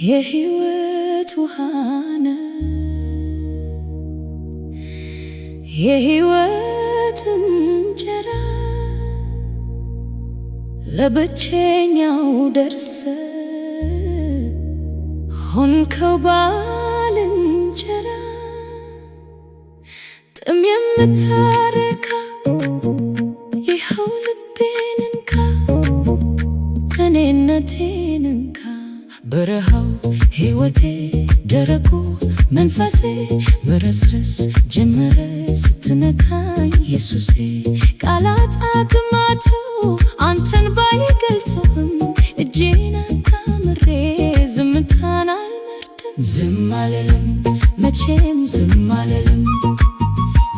የሕይወት ውሃ ነህ የሕይወት እንጀራ ለብቸኛው ደርሰህ ሆንከው ባልንጀራ ጥም የምታረካ ይኸው ልቤን እንካ እኔነቴን እንካ በረሃው ሕይወቴ ደረቁ መንፈሴ መረስረስ ጀመረ ስትነካኝ ኢየሱሴ ቃላት አቅማቸው አንተን ባይገልጹህም እጄን አጣምሬ ዝምታን አልመርጥም ዝም አልልም መቼም ዝም አልልም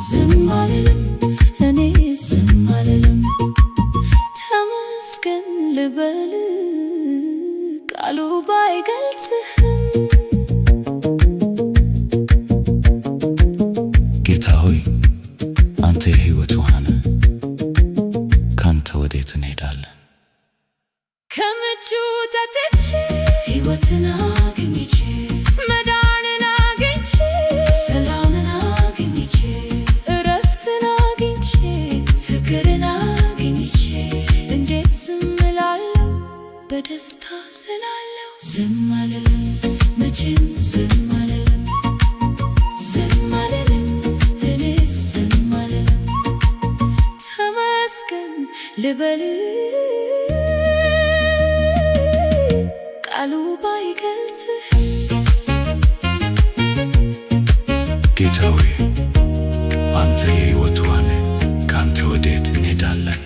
ዝም አልልም እኔ ዝም አልልም ተመስገን ልበል ቃሉ ባይገልጽህም ጌታ ሆይ አንተ የሕይወት ውሃ ነህ ካንተ ወዴት እንሄዳለን? ከምንጩ ጠጥቼ ሕይወትን አግኝቼ መዳንን አግኝቼ ሰላምን አግኝቼ እረፍትን አግኝቼ ፍቅርን አግኝቼ እንዴት ዝም እላለሁ በደስታ ስላለሁ ዝም አልልም መቼም ዝም አልልም ዝም አልልም እኔ ዝም አልልም ተመስገን ልበል ቃሉ ባይገልጽህ ጌታ ሆይ አንተ የሕይወት ውሃ ነህ ካንተ ወዴት እንሄዳለን?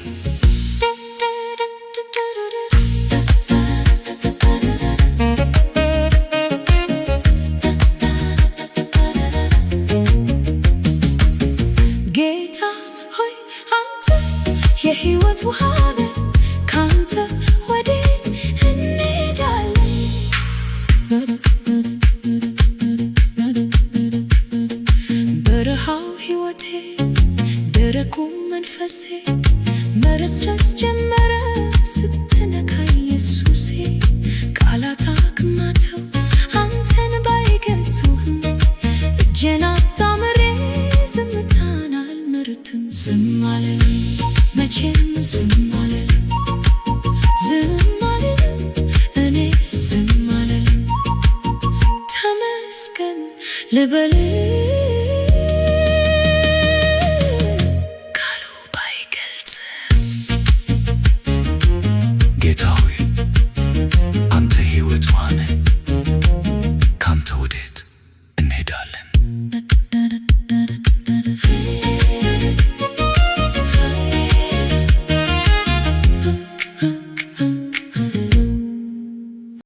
ጌታ ሆይ አንተ የሕይወት ውሃ ነህ ካንተ ወዴት እንሄዳለን? በረሃው ሕይወቴ ደረቁ መንፈሴ መረስረስ ጀመረ ስትነካኝ ኢየሱሴ ቃላት አቅማቸው አንተን ባይገልጹህም እጄን አጣምሬ ዝምታን አልመርጥም ዝም አልልም መቼም ዝም አልልም ዝም አልልም እኔ ዝም አልልም ተመስገን ልበል